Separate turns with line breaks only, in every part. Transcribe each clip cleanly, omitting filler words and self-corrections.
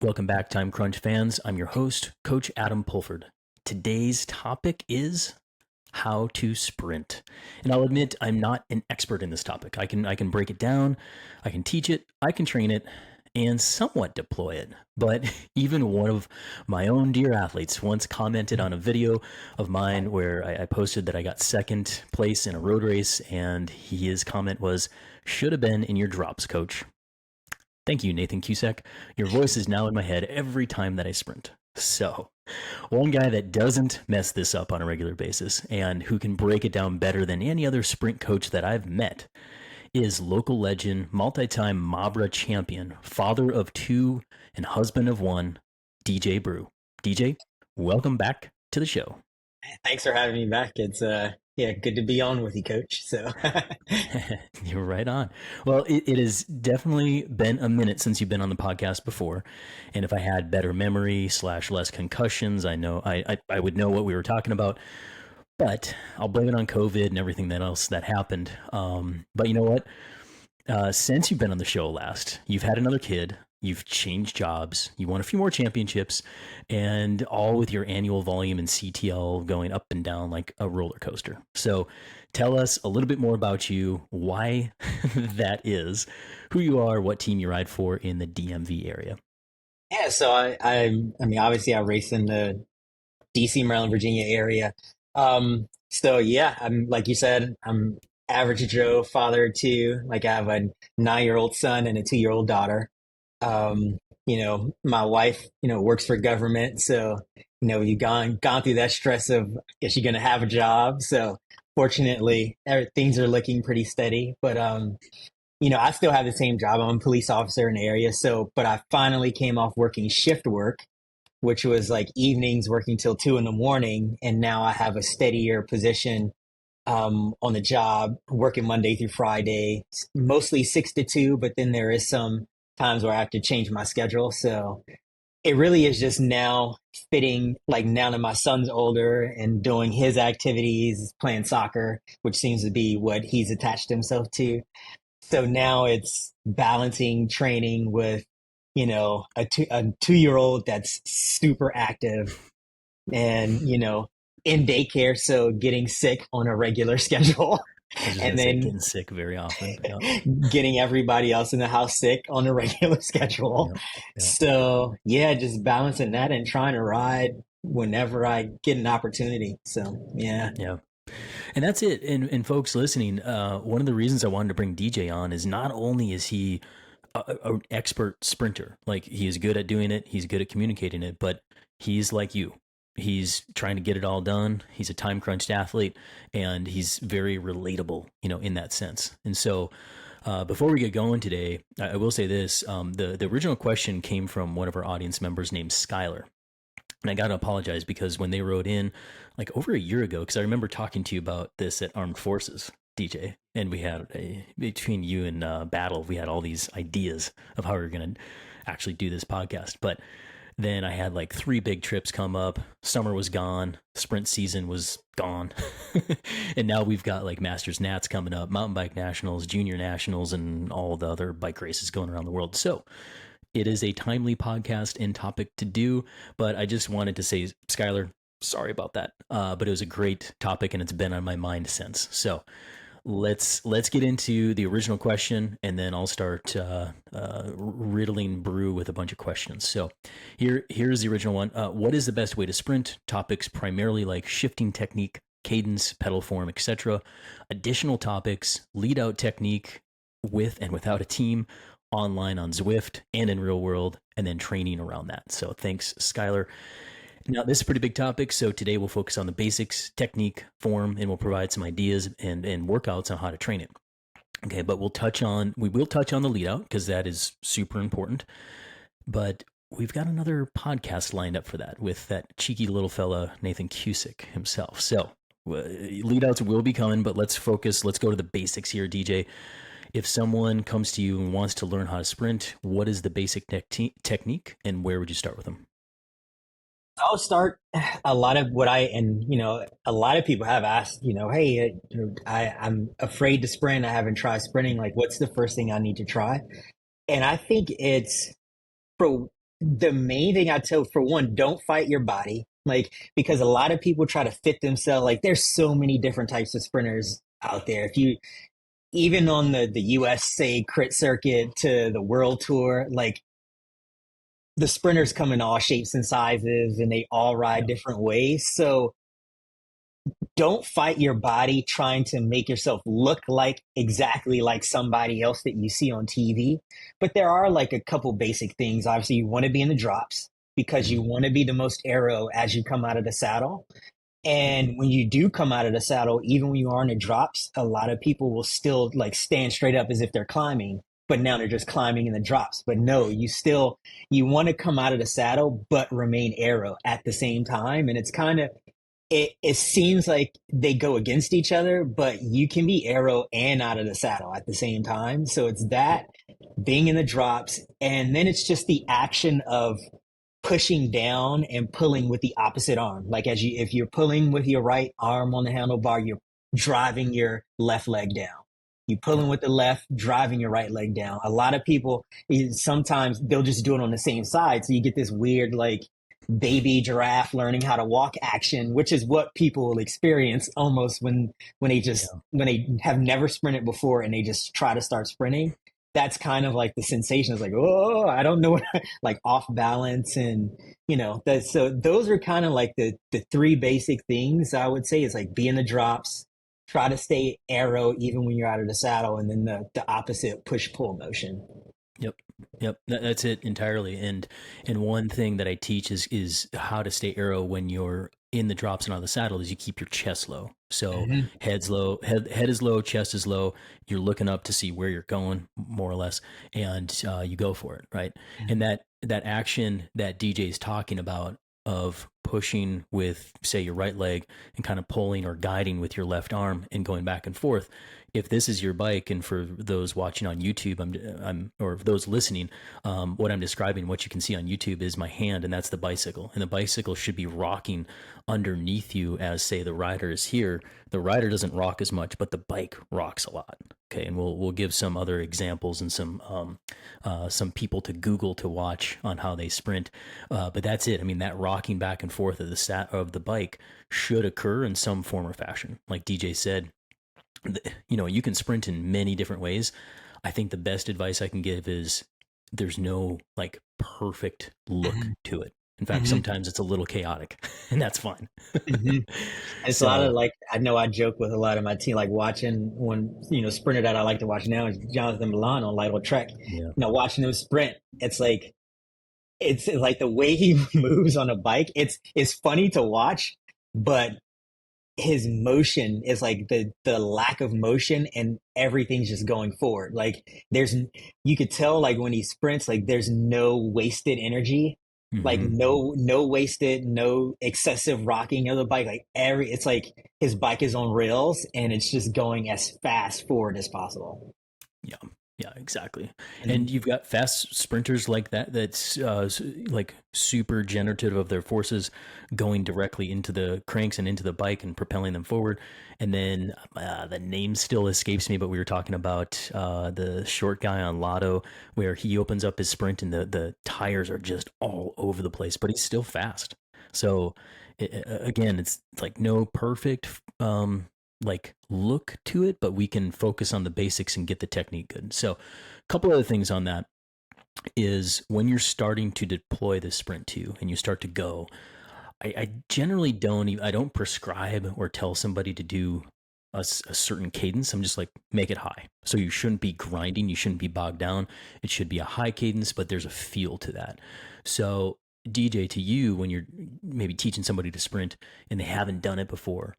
Welcome back, Time-Crunched fans. I'm your host, Coach Adam Pulford. Today's topic is how to sprint. And I'll admit I'm not an expert in this topic. I can break it down, I can teach it, I can train it, and somewhat deploy it. But even one of my own dear athletes once commented on a video of mine where I posted that I got second place in a road race, and his comment was, "Should have been in your drops, coach." Thank you, Nathan Cusack. Your voice is now in my head every time that I sprint. So, one guy that doesn't mess this up on a regular basis and who can break it down better than any other sprint coach that I've met is local legend, multi-time Mabra champion, father of two, and husband of one, DJ Brew. DJ, welcome back to the show.
Thanks for having me back. It's good to be on with you, Coach. So
You're right on. Well, it has definitely been a minute since you've been on the podcast before, and if I had better memory / less concussions, I know I would know what we were talking about. But I'll blame it on COVID and everything else that happened. But you know what? Since you've been on the show last, you've had another kid. You've changed jobs, you won a few more championships, and all with your annual volume in CTL going up and down like a roller coaster. So tell us a little bit more about you, why that is, who you are, what team you ride for in the DMV area.
yeah, so I mean, obviously, I race in the DC, Maryland, Virginia area. I'm like you said, I'm average Joe, father of two. Like I have a 9-year-old son and a 2-year-old daughter. My wife, works for government. So, you've gone through that stress of, is she going to have a job? So fortunately, things are looking pretty steady, but, I still have the same job. I'm a police officer in the area. So, but I finally came off working shift work, which was like evenings working till 2 a.m. And now I have a steadier position, on the job, working Monday through Friday, mostly 6 to 2, but then there is some times where I have to change my schedule. So it really is just now fitting, like now that my son's older and doing his activities, playing soccer, which seems to be what he's attached himself to. So now it's balancing training with, a 2-year-old that's super active and, in daycare. So getting sick on a regular schedule.
I was just
And
gonna say,
then
getting sick very often.
getting everybody else in the house sick on a regular schedule.
Yep. Yep.
So yeah, just balancing that and trying to ride whenever I get an opportunity. So yeah.
Yeah. And that's it. And folks listening, one of the reasons I wanted to bring DJ on is not only is he an expert sprinter, like he is good at doing it, he's good at communicating it, but he's like you. He's trying to get it all done. He's a time-crunched athlete, and he's very relatable, in that sense. And so before we get going today, I will say this. The original question came from one of our audience members named Skylar. And I got to apologize because when they wrote in like over a year ago, because I remember talking to you about this at Armed Forces, DJ, and we had between you and Battle, we had all these ideas of how we were going to actually do this podcast. But then I had like 3 big trips come up. Summer was gone. Sprint season was gone. And now we've got like Masters Nats coming up, mountain bike nationals, junior nationals, and all the other bike races going around the world. So it is a timely podcast and topic to do, but I just wanted to say, Skylar, sorry about that. But it was a great topic and it's been on my mind since. So let's get into the original question, and then I'll start riddling Brew with a bunch of questions. So here's the original one. What is the best way to sprint? Topics primarily like shifting technique, cadence, pedal form, etc. Additional topics, lead out technique with and without a team, online on Zwift and in real world, and then training around that. So thanks, Skylar. Now, this is a pretty big topic, so today we'll focus on the basics, technique, form, and we'll provide some ideas and workouts on how to train it. Okay, but we will touch on the lead out because that is super important. But we've got another podcast lined up for that with that cheeky little fella, Nathan Cusick himself. So lead outs will be coming, but let's focus. Let's go to the basics here, DJ. If someone comes to you and wants to learn how to sprint, what is the basic technique and where would you start with them?
I'll start a lot of what a lot of people have asked, hey, I'm afraid to sprint. I haven't tried sprinting. Like, what's the first thing I need to try? And I think it's for the main thing I tell, for one, don't fight your body. Like, because a lot of people try to fit themselves. Like, there's so many different types of sprinters out there. If you, even on the USA crit circuit to the world tour, like the sprinters come in all shapes and sizes and they all ride
Yeah.
different ways. So don't fight your body trying to make yourself look like exactly like somebody else that you see on TV. But there are like a couple basic things. Obviously, you want to be in the drops because you
Mhm.
want to be the most aero as you come out of the saddle. And when you do come out of the saddle, even when you are in the drops, a lot of people will still like stand straight up as if they're climbing, but now they're just climbing in the drops. But no, you want to come out of the saddle, but remain aero at the same time. And it's kind of, it seems like they go against each other, but you can be aero and out of the saddle at the same time. So it's that being in the drops, and then it's just the action of pushing down and pulling with the opposite arm. Like if you're pulling with your right arm on the handlebar, you're driving your left leg down. You pulling
Yep.
with the left, driving your right leg down. A lot of people sometimes they'll just do it on the same side, so you get this weird like baby giraffe learning how to walk action, which is what people will experience almost
Yeah.
when they have never sprinted before and they just try to start sprinting. That's kind of like the sensation is like, oh, I don't know, like off balance. And, that, so those are kind of like the three basic things I would say is like be in the drops, try to stay aero even when you're out of the saddle, and then the opposite push pull motion.
Yep. Yep. That's it entirely. And one thing that I teach is how to stay aero when you're in the drops and on the saddle is you keep your chest low. So
Mm-hmm.
head's low, head is low, chest is low. You're looking up to see where you're going, more or less, and you go for it, right? And that action that DJ is talking about of pushing with, say, your right leg and kind of pulling or guiding with your left arm and going back and forth. If this is your bike, and for those watching on YouTube, I'm or those listening, what I'm describing, what you can see on YouTube is my hand, and that's the bicycle. And the bicycle should be rocking underneath you as, say, the rider is here. The rider doesn't rock as much, but the bike rocks a lot. Okay, and we'll give some other examples and some people to Google to watch on how they sprint. But that's it. I mean, that rocking back and forth of the bike should occur in some form or fashion. Like DJ said, you can sprint in many different ways. I think the best advice I can give is there's no like perfect look to it. In fact,
Mm-hmm.
sometimes it's a little chaotic, and that's fine.
Mm-hmm. It's a lot of
So,
like I know I joke with a lot of my team, like watching when sprinter that I like to watch now is Jonathan Milan on Light on Trek.
yeah.
Watching him sprint, it's like the way he moves on a bike. It's funny to watch, but his motion is like the lack of motion and everything's just going forward. Like you could tell like when he sprints, like there's no wasted energy, like
Hmm.
no wasted, no excessive rocking of the bike. Like it's like his bike is on rails and it's just going as fast forward as possible.
Yeah. Yeah, exactly.
Mhm.
And you've got fast sprinters like that, that's like super generative of their forces going directly into the cranks and into the bike and propelling them forward. And then the name still escapes me, but we were talking about the short guy on Lotto where he opens up his sprint and the tires are just all over the place, but he's still fast. So again, it's like no perfect like look to it, but we can focus on the basics and get the technique good. So, a couple other things on that is when you're starting to deploy the sprint to and you start to go, I generally I don't prescribe or tell somebody to do a certain cadence. I'm just like, make it high. So you shouldn't be grinding. You shouldn't be bogged down. It should be a high cadence, but there's a feel to that. So DJ, to you, when you're maybe teaching somebody to sprint and they haven't done it before,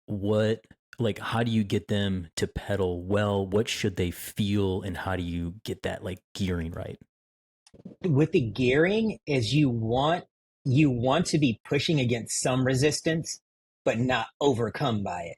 what like how do you get them to pedal well? What should they feel, and how do you get that like gearing right?
With the gearing is you want to be pushing against some resistance, but not overcome by it.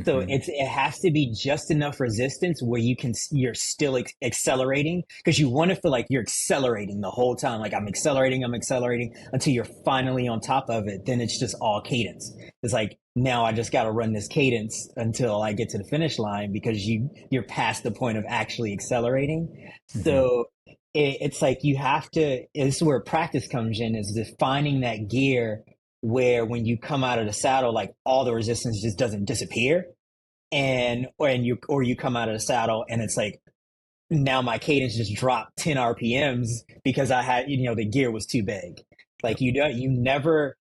So
Hmm.
it has to be just enough resistance where you're still accelerating because you want to feel like you're accelerating the whole time. Like I'm accelerating until you're finally on top of it. Then it's just all cadence. It's like now I just got to run this cadence until I get to the finish line because you're past the point of actually accelerating.
Hmm.
So it's like you have to, this is where practice comes in, is just finding that gear where when you come out of the saddle, like all the resistance just doesn't disappear. And or you come out of the saddle and it's like now my cadence just dropped 10 RPMs because I had, the gear was too big.
Yep.
Like you never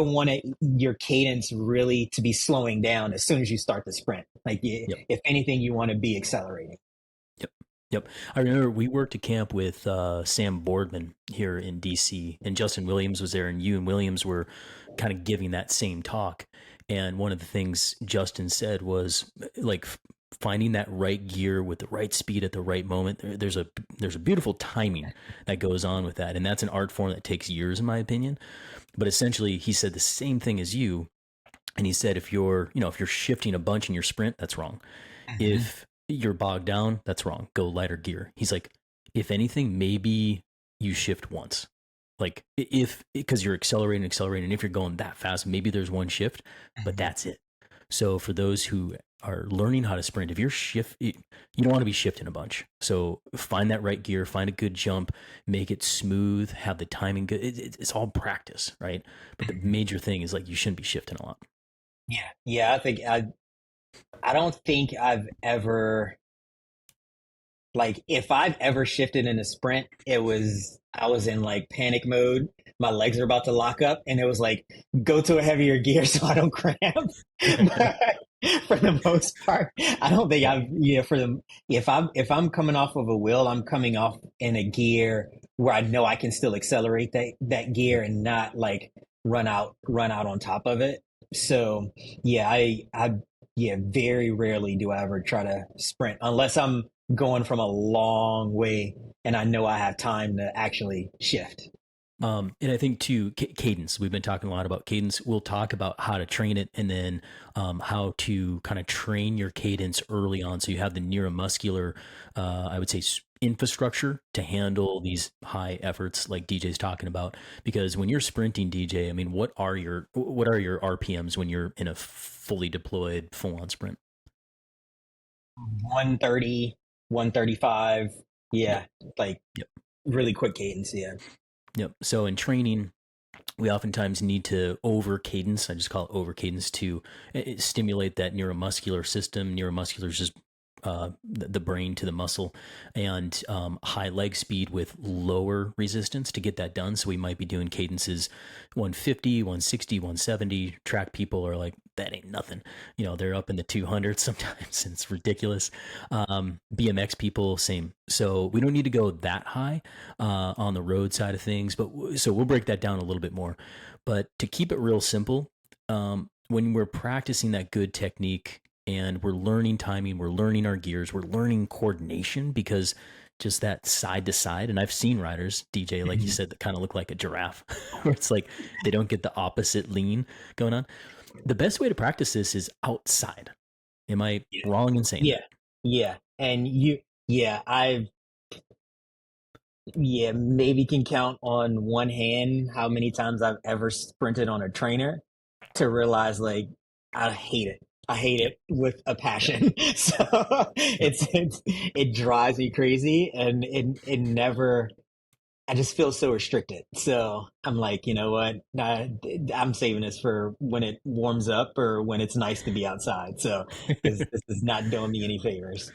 want your cadence really to be slowing down as soon as you start the sprint. Like
Yep.
if anything, you want to be accelerating.
Yep. Yep. I remember we worked a camp with Sam Boardman here in DC, and Justin Williams was there, and you and Williams were kind of giving that same talk. And one of the things Justin said was like finding that right gear with the right speed at the right moment. There's a beautiful timing that goes on with that, and that's an art form that takes years, in my opinion. But essentially, he said the same thing as you, and he said if you're shifting a bunch in your sprint, that's wrong.
Mm-hmm.
If you're bogged down, that's wrong. Go lighter gear. He's like, if anything, maybe you shift once. Like if because you're accelerating, and if you're going that fast, maybe there's one shift, but
Mm-hmm.
that's it. So for those who are learning how to sprint, if you're you don't want to be shifting a bunch. So find that right gear, find a good jump, make it smooth, have the timing good. It's all practice, right? But the
Mm-hmm.
major thing is like you shouldn't be shifting a lot.
Yeah. Yeah. I don't think I've ever, like, if I've ever shifted in a sprint, I was in like panic mode. My legs are about to lock up, and it was like, go to a heavier gear so I don't cramp. But for the most part, I don't think
Yep.
I've, if I'm coming off of a wheel, I'm coming off in a gear where I know I can still accelerate that gear
Yep.
and not like run out on top of it. So yeah, yeah, very rarely do I ever try to sprint unless I'm going from a long way and I know I have time to actually shift.
And I think too, cadence. We've been talking a lot about cadence. We'll talk about how to train it, and then how to kind of train your cadence early on, so you have the neuromuscular, I would say, infrastructure to handle these high efforts like DJ's talking about. Because when you're sprinting, DJ, I mean, what are your RPMs when you're in a fully deployed full on sprint?
130, 135.
Yep.
Yeah, like
Yep.
really quick cadence. Yeah.
Yep. So in training, we oftentimes need to over cadence. I just call it over cadence to stimulate that neuromuscular system. Neuromuscular is just the brain to the muscle, and high leg speed with lower resistance to get that done. So we might be doing cadences 150, 160, 170. Track people are like, that ain't nothing. They're up in the 200s sometimes, and it's ridiculous. BMX people, same. So we don't need to go that high on the road side of things, but so we'll break that down a little bit more. But to keep it real simple, when we're practicing that good technique and we're learning timing, we're learning our gears, we're learning coordination, because just that side to side. And I've seen riders, DJ, like you
Mhm.
said, that kind of look like a giraffe, where it's like they don't get the opposite lean going on. The best way to practice this is outside. Am I
Yeah.
wrong in saying
Yeah.
that?
Yeah. And yeah, maybe can count on one hand how many times I've ever sprinted on a trainer to realize like I hate it. I hate
Yep.
it with a
Yep.
passion. So
Yep.
it drives me crazy, and it never. I just feel so restricted. So I'm like, you know what? I'm saving this for when it warms up or when it's nice to be outside. So because this is not doing me any favors.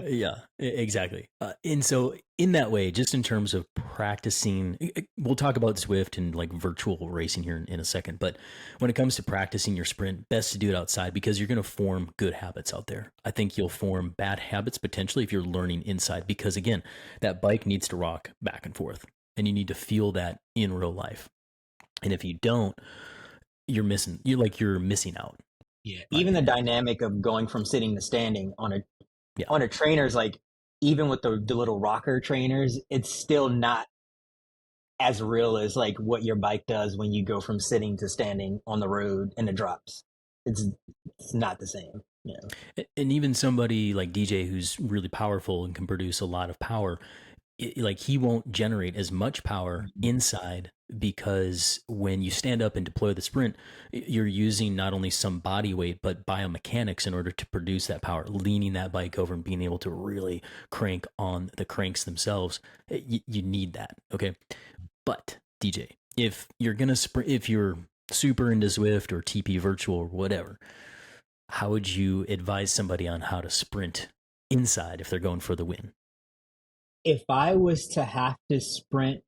Yeah, exactly. And so, in that way, just in terms of practicing, we'll talk about Zwift and like virtual racing here in a second. But when it comes to practicing your sprint, best to do it outside, because you're going to form good habits out there. I think you'll form bad habits potentially if you're learning inside, because again, that bike needs to rock back and forth, and you need to feel that in real life. And if you don't, you're missing out,
Yeah.
in my
Even the
opinion.
dynamic of going from sitting to standing
Yeah.
on a trainer's like, even with the little rocker trainers, it's still not as real as like what your bike does when you go from sitting to standing on the road in the drops. It's it's not the same. Yeah.
And even somebody like DJ who's really powerful and can produce a lot of power, like he won't generate as much power inside, because when you stand up and deploy the sprint, you're using not only some body weight but biomechanics in order to produce that power, leaning that bike over and being able to really crank on the cranks themselves. You need that. Okay. But DJ, if you're gonna sprint, if you're super into Zwift or TP virtual or whatever, how would you advise somebody on how to sprint inside if they're going for the win?
If I was to have to sprint,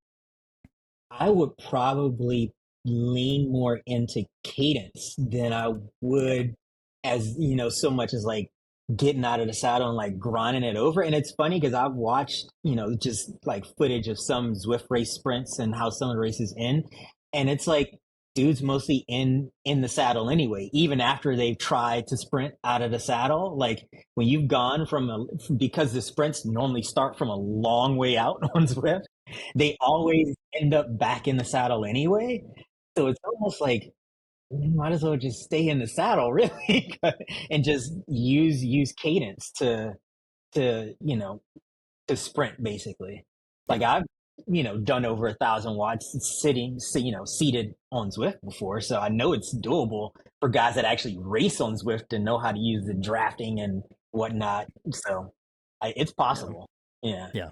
I would probably lean more into cadence than I would, as so much as like getting out of the saddle and like grinding it over. And it's funny because I've watched, just like footage of some Zwift race sprints and how some of the races end. And it's like dudes mostly in the saddle anyway, even after they've tried to sprint out of the saddle. Like when you've gone because the sprints normally start from a long way out on Zwift, they always end up back in the saddle anyway. So it's almost like you might as well just stay in the saddle, really, and just use cadence to to sprint basically. Like I've done over 1,000 watts seated on Zwift before, so I know it's doable for guys that actually race on Zwift and know how to use the drafting and whatnot. So it's possible. Yeah.
Yeah.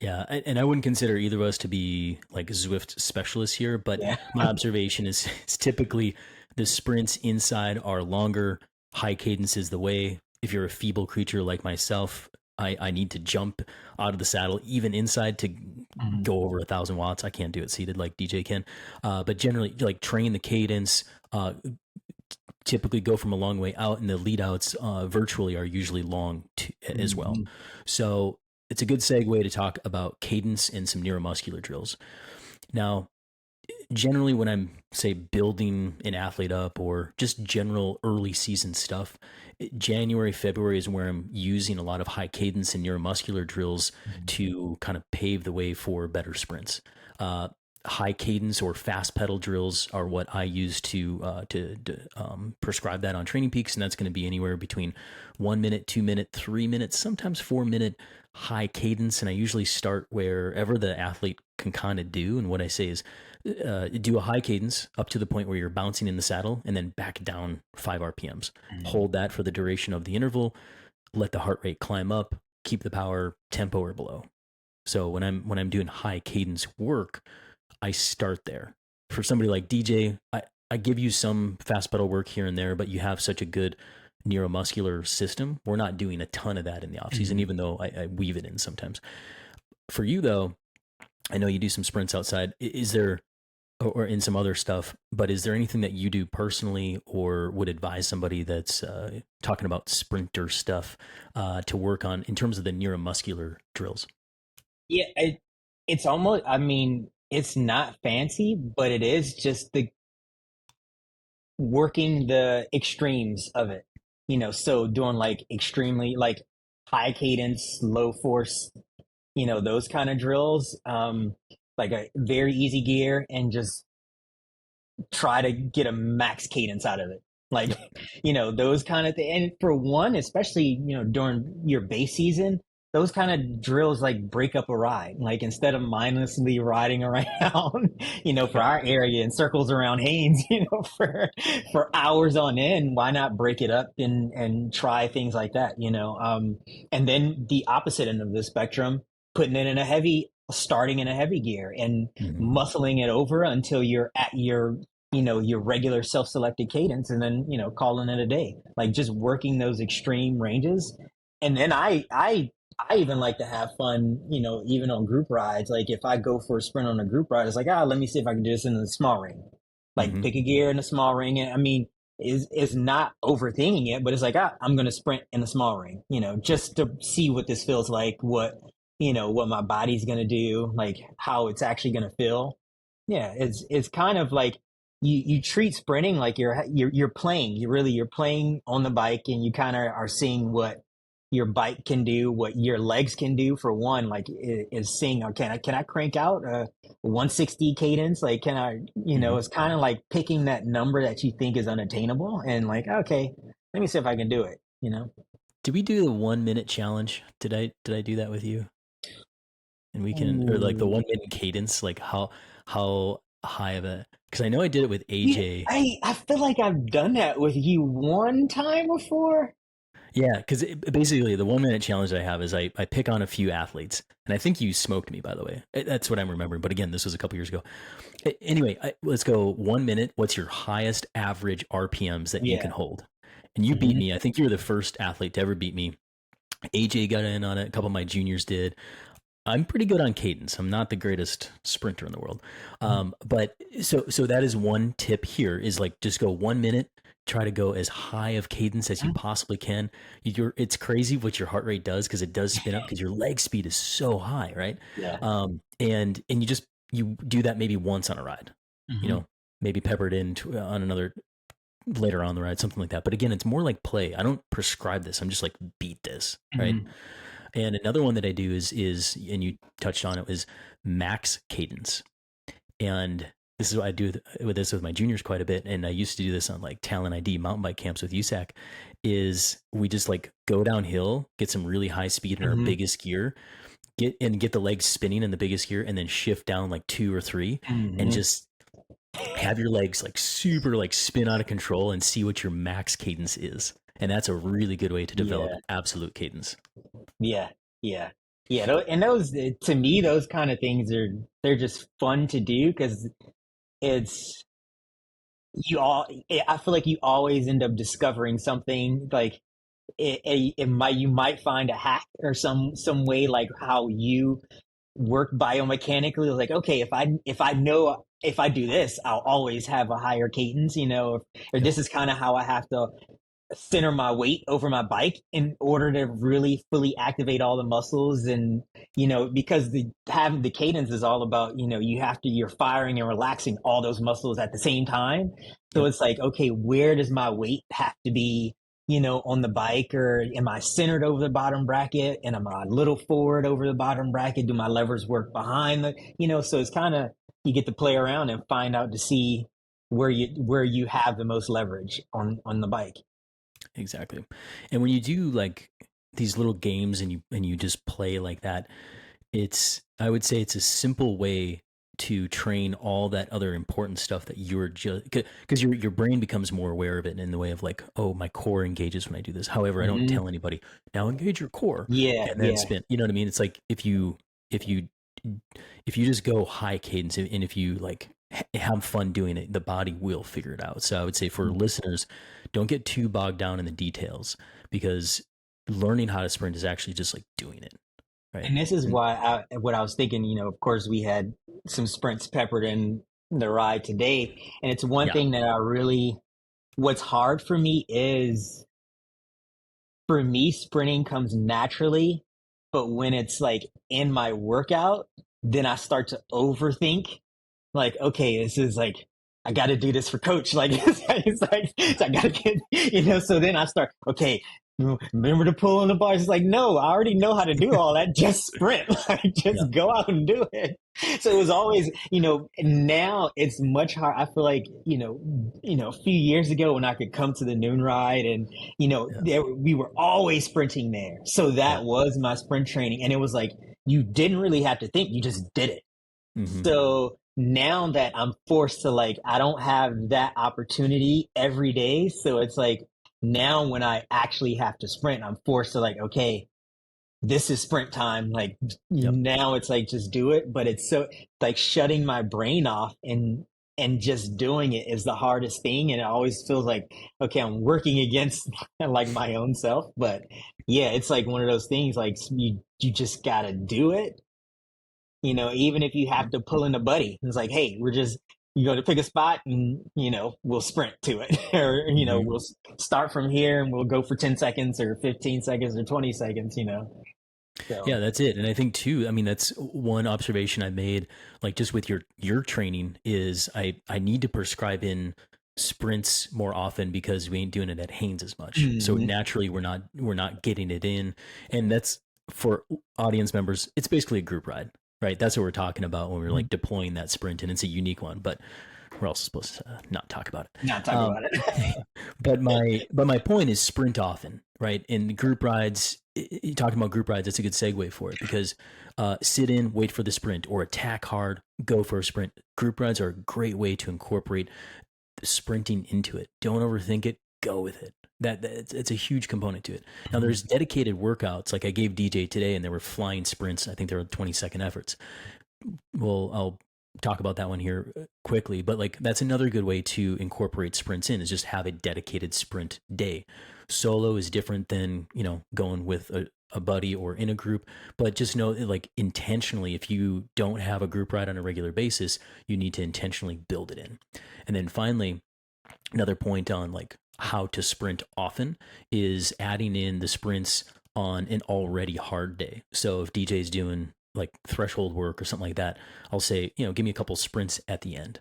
Yeah, and I wouldn't consider either of us to be like Zwift specialists here, but
Yeah.
my observation is typically the sprints inside are longer. High cadence is the way. If you're a feeble creature like myself, I need to jump out of the saddle even inside to
Mhm.
go over 1,000 watts. I can't do it seated like DJ can, but generally like train the cadence. Typically go from a long way out, and the lead outs virtually are usually long as well.
Mhm.
So it's a good segue to talk about cadence and some neuromuscular drills. Now, generally when I'm, say, building an athlete up or just general early season stuff, January, February is where I'm using a lot of high cadence and neuromuscular drills
Mhm.
to kind of pave the way for better sprints. High cadence or fast pedal drills are what I use to prescribe that on Training Peaks, and that's going to be anywhere between 1 minute, 2 minute, 3 minutes, sometimes 4 minute high cadence. And I usually start wherever the athlete can kind of do. And what I say is, do a high cadence up to the point where you're bouncing in the saddle, and then back down 5 RPMs.
Mhm.
Hold that for the duration of the interval. Let the heart rate climb up. Keep the power tempo or below. So when I'm doing high cadence work, I start there. For somebody like DJ, I give you some fast pedal work here and there, but you have such a good neuromuscular system. We're not doing a ton of that in the off season,
Mhm.
even though I weave it in sometimes. For you though, I know you do some sprints outside. Is there, or in some other stuff, but is there anything that you do personally or would advise somebody that's talking about sprinter stuff to work on in terms of the neuromuscular drills?
Yeah, it's almost, I mean, it's not fancy, but it is just the working the extremes of it. So doing like extremely like high cadence, low force, those kind of drills. Like a very easy gear and just try to get a max cadence out of it. Like,
Yep.
those kind of things. And for one, especially, during your base season, those kind of drills like break up a ride. Like instead of mindlessly riding around, for
Yep.
our area in circles around Haynes, for hours on end, why not break it up and try things like that, and then the opposite end of the spectrum, putting it in starting in a heavy gear and
Mm-hmm.
muscling it over until you're at your regular self-selected cadence, and then calling it a day, like just working those extreme ranges. And then I even like to have fun, even on group rides. Like if I go for a sprint on a group ride, it's like, let me see if I can do this in the small ring. Like
Mm-hmm.
pick a gear in the small ring. And I mean, is not overthinking it, but it's like, I'm going to sprint in the small ring, just to see what this feels like, what my body's going to do, like how it's actually going to feel. Yeah, it's kind of like you treat sprinting like you're playing. You're playing on the bike, and you kind of are seeing what your bike can do, what your legs can do. For one, like is seeing, can I crank out a 160 cadence? Like can I,
Mm-hmm.
it's kind of like picking that number that you think is unattainable, and like, okay, let me see if I can do it.
Did we do the 1 minute challenge? Did I do that with you? and we can, or like the
Ooh.
1 minute cadence, like how high of a, because I know I did it with
Yeah,
AJ.
I feel like I've done that with you one time before.
Yeah, because basically the 1 minute challenge I have is I pick on a few athletes, and I think you smoked me, by the way. That's what I'm remembering. But again, this was a couple years ago. Anyway, let's go 1 minute. What's your highest average RPMs that you can
Yeah.
hold? And you beat
Hmm.
me. I think you were the first athlete to ever beat me. AJ got in on it. A couple of my juniors did. I'm pretty good on cadence. I'm not the greatest sprinter in the world. But so that is one tip here is like just go 1 minute, try to go as high of cadence as you possibly can. It's crazy what your heart rate does because it does spin up because your leg speed is so high, right?
Yeah.
And you do that maybe once on a ride, you
Hmm.
know, maybe pepper it in on another later on the ride, something like that. But again, it's more like play. I don't prescribe this. I'm just like beat this, right?
Hmm.
And another one that I do is and you touched on it, was max cadence. And this is what I do with my juniors quite a bit. And I used to do this on like Talent ID mountain bike camps with USAC. Is we just like go downhill, get some really high speed in our
Hmm.
biggest gear, get the legs spinning in the biggest gear, and then shift down like two or three, and
Hmm.
just have your legs like super like spin out of control and see what your max cadence is. And that's a really good way to develop
Yeah.
absolute cadence.
Yeah. Yeah. Yeah. And those, to me, those kind of things they're just fun to do because it's, I feel like you always end up discovering something like you might find a hack or some way like how you work biomechanically. Like, okay, if I do this, I'll always have a higher cadence, or
Yep.
this is kind of how I have to center my weight over my bike in order to really fully activate all the muscles. And because having the cadence is all about, you're firing and relaxing all those muscles at the same time. So
Yep.
it's like, okay, where does my weight have to be, on the bike? Or am I centered over the bottom bracket, and am I a little forward over the bottom bracket? Do my levers work behind so it's kind of, you get to play around and find out to see where you have the most leverage on the bike.
Exactly. And when you do like these little games and you just play like that, I would say it's a simple way to train all that other important stuff that you're just because your brain becomes more aware of it in the way of like, oh, my core engages when I do this. However, I don't
Hmm.
tell anybody now engage your core
Yeah,
and then
yeah.
spin. You know what I mean? It's like if you just go high cadence and if you like have fun doing it, the body will figure it out. So I would say for listeners, don't get too bogged down in the details because learning how to sprint is actually just like doing it, right?
And this is
And
why what I was thinking, of course we had some sprints peppered in the ride today. And it's one
yeah,
thing that what's hard for me is, for me, sprinting comes naturally, but when it's like in my workout, then I start to overthink. Like, okay, this is like, I got to do this for coach. Like, it's like, so I got to get, so then I start, okay, remember to pull on the bars. It's like, no, I already know how to do all that. Just sprint, like,
yeah,
just go out and do it. So it was always, now it's much hard. I feel like, a few years ago when I could come to the noon ride and,
yeah,
we were always sprinting there. So
yeah.
that was my sprint training. And it was like, you didn't really have to think, you just did it.
Hmm.
So now that I'm forced to, like, I don't have that opportunity every day. So it's like now when I actually have to sprint, I'm forced to, like, okay, this is sprint time. Like,
Yep.
now it's like, just do it. But it's so like shutting my brain off and just doing it is the hardest thing. And it always feels like, okay, I'm working against like my own self. But yeah, it's like one of those things, like you just gotta do it, even if you have to pull in a buddy. It's like, hey, you go to pick a spot and, we'll sprint to it. Or,
Hmm.
we'll start from here and we'll go for 10 seconds or 15 seconds or 20 seconds.
Yeah,
So,
that's it. And I think too, I mean, that's one observation I made, like just with your training is I need to prescribe in sprints more often because we ain't doing it at Haynes as much. So
mhm.
naturally we're not getting it in. And that's for audience members, it's basically a group ride, right? That's what we're talking about when we're like deploying that sprint and it's a unique one. But we're also supposed to not talk about it.
Not talk about it.
But my point is sprint often, right? In group rides, talking about group rides, that's a good segue for it, because sit in, wait for the sprint, or attack hard, go for a sprint. Group rides are a great way to incorporate sprinting into it. Don't overthink it. Go with it. It's a huge component to it. Now, there's dedicated workouts. Like I gave DJ today, and there were flying sprints. I think there were 20-second efforts. Well, I'll talk about that one here quickly, but like that's another good way to incorporate sprints in, is just have a dedicated sprint day. Solo is different than, going with a buddy or in a group, but just know, like, intentionally, if you don't have a group ride on a regular basis, you need to intentionally build it in. And then finally, another point on like how to sprint often is adding in the sprints on an already hard day. So if DJ's doing like threshold work or something like that, I'll say, give me a couple sprints at the end.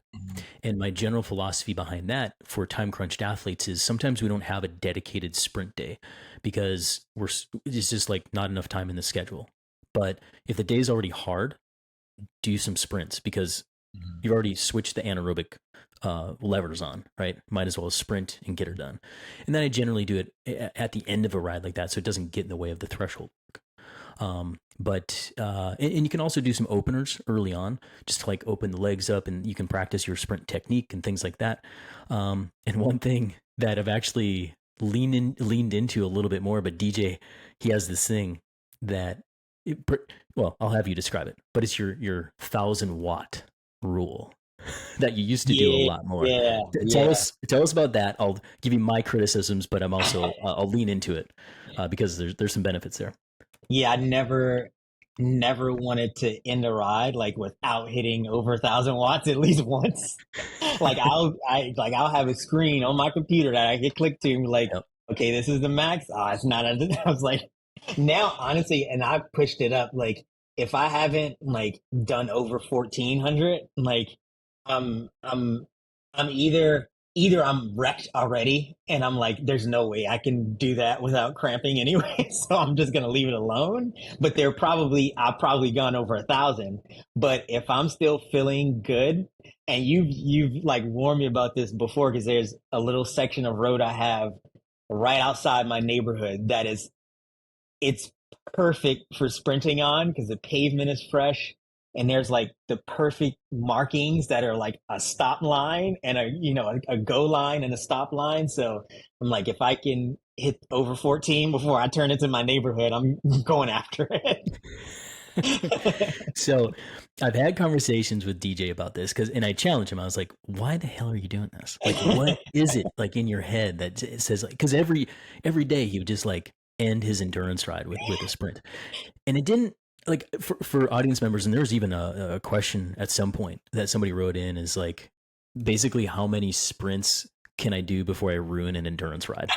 And my general philosophy behind that for time crunched athletes is sometimes we don't have a dedicated sprint day because it's just like not enough time in the schedule. But if the day is already hard, do some sprints, because you've already switched the anaerobic levers on, right? Might as well sprint and get her done. And then I generally do it at the end of a ride like that, so it doesn't get in the way of the threshold work. And you can also do some openers early on, just to like open the legs up, and you can practice your sprint technique and things like that. And one thing that I've actually leaned into a little bit more, but DJ, he has this thing that, I'll have you describe it, but it's your 1,000-watt rule that you used to do a lot more. Tell us about that. I'll give you my criticisms, but I'm also I'll lean into it because there's some benefits there.
Yeah, I never wanted to end a ride like without hitting over 1,000 watts at least once. Like I'll have a screen on my computer that I can click to and be like, okay, this is the max. Oh, it's not. I was like, now honestly, and I pushed it up. Like if I haven't like done over 1,400, like I'm either I'm wrecked already and I'm like, there's no way I can do that without cramping anyway. So I'm just going to leave it alone. But I've probably gone over 1,000. But if I'm still feeling good, and you've like warned me about this before, because there's a little section of road I have right outside my neighborhood that it's perfect for sprinting on because the pavement is fresh. And there's like the perfect markings that are like a stop line and a go line and a stop line. So I'm like, if I can hit over 14 before I turn into my neighborhood, I'm going after it.
So I've had conversations with DJ about this and I challenge him. I was like, why the hell are you doing this? Like, what is it like in your head that says like, because every day he would just like end his endurance ride with a sprint, and it didn't, like for audience members, and there's even a question at some point that somebody wrote in, is like, basically, how many sprints can I do before I ruin an endurance ride?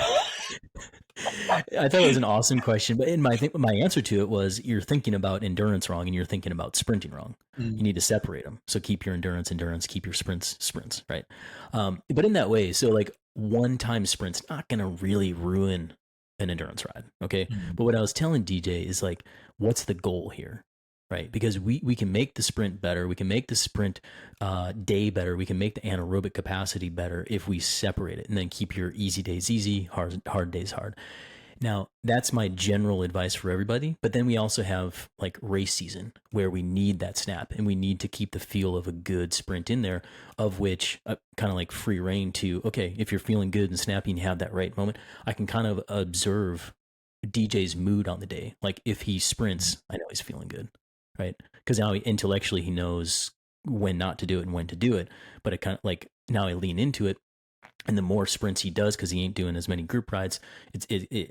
I thought it was an awesome question, but my answer to it was, you're thinking about endurance wrong and you're thinking about sprinting wrong. You need to separate them. So keep your endurance, keep your sprints, right? But in that way, so like one-time sprint's not going to really ruin an endurance ride, okay? But what I was telling DJ is like, what's the goal here, right? Because we can make the sprint better, we can make the sprint day better, we can make the anaerobic capacity better if we separate it, and then keep your easy days easy, hard days hard. Now, that's my general advice for everybody. But then we also have like race season, where we need that snap and we need to keep the feel of a good sprint in there, of which kind of like free reign to, okay, if you're feeling good and snappy and you have that right moment, I can kind of observe DJ's mood on the day. Like if he sprints, I know he's feeling good, right? Because now intellectually he knows when not to do it and when to do it. But it kind of like, now I lean into it. And the more sprints he does, because he ain't doing as many group rides,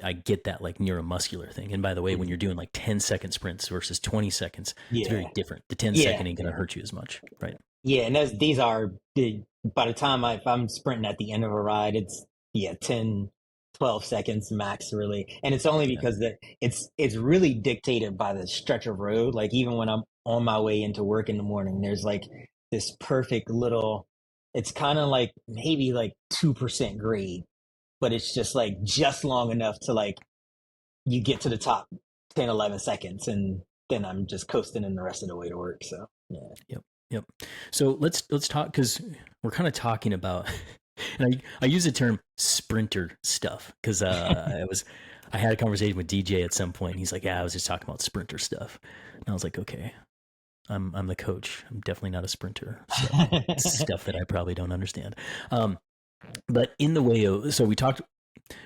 I get that like neuromuscular thing. And by the way, when you're doing like 10-second sprints versus 20 seconds, it's very different. The 10-second ain't going to hurt you as much, right?
Yeah, and these are big. By the time if I'm sprinting at the end of a ride, it's 10, 12 seconds max, really. And it's only because it's really dictated by the stretch of road. Like even when I'm on my way into work in the morning, there's like this perfect little, it's kind of like maybe like 2% grade, but it's just like just long enough to like, you get to the top 10, 11 seconds, and then I'm just coasting in the rest of the way to work. So, yeah.
Yep. So let's talk, because we're kind of talking about, and I use the term sprinter stuff because I had a conversation with DJ at some point. And he's like, "Yeah, I was just talking about sprinter stuff," and I was like, "Okay, I'm the coach. I'm definitely not a sprinter. So it's stuff that I probably don't understand." But in the way of, so we've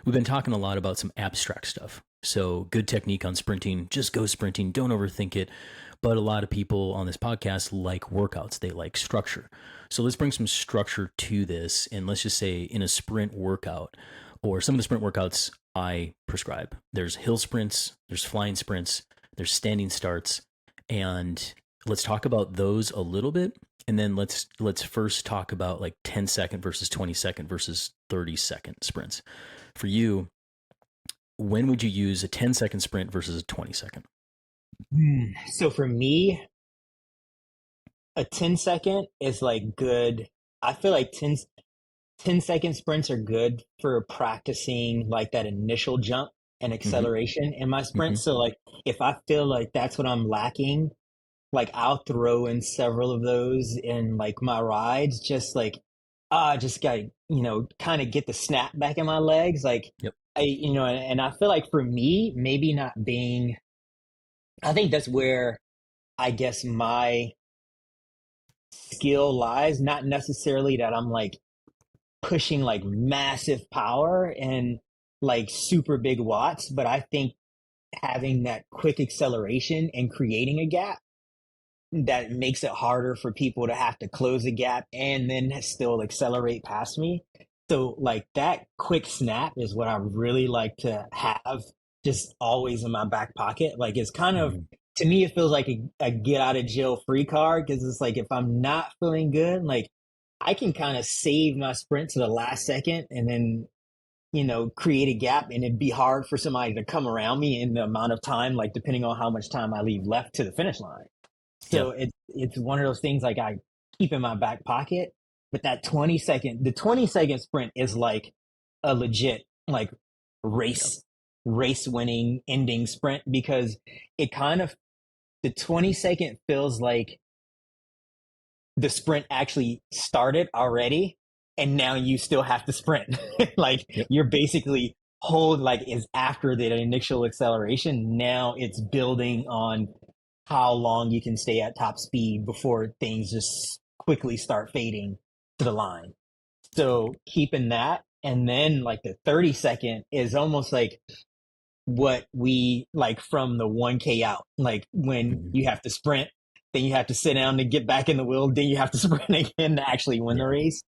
been talking a lot about some abstract stuff. So good technique on sprinting, just go sprinting, don't overthink it. But a lot of people on this podcast like workouts. They like structure. So let's bring some structure to this. And let's just say in a sprint workout or some of the sprint workouts I prescribe, there's hill sprints, there's flying sprints, there's standing starts. And let's talk about those a little bit. And then let's first talk about like 10-second versus 20-second versus 30-second sprints. For you, when would you use a 10-second sprint versus a 20-second?
So for me, a 10-second is like good. I feel like 10-second sprints are good for practicing like that initial jump and acceleration in my sprint. So like if I feel like that's what I'm lacking, like I'll throw in several of those in like my rides, just like just got kind of get the snap back in my legs. Like
Yep.
and I feel like for me, maybe not being, I think that's where I guess my skill lies, not necessarily that I'm like pushing like massive power and like super big watts, but I think having that quick acceleration and creating a gap that makes it harder for people to have to close the gap and then still accelerate past me. So like that quick snap is what I really like to have just always in my back pocket. Like it's kind of, to me, it feels like a get out of jail free card because it's like if I'm not feeling good, like I can kind of save my sprint to the last second and then create a gap, and it'd be hard for somebody to come around me in the amount of time, like depending on how much time I leave left to the finish line. So
Yep.
it's one of those things like I keep in my back pocket. But that 20-second sprint is like a legit like race winning ending sprint because it kind of, the 20-second feels like the sprint actually started already and now you still have to sprint. Like you're basically is after the initial acceleration. Now it's building on how long you can stay at top speed before things just quickly start fading to the line. So keeping that, and then like the 30-second is almost like what we like from the 1K out, like when you have to sprint, then you have to sit down to get back in the wheel, then you have to sprint again to actually win the race.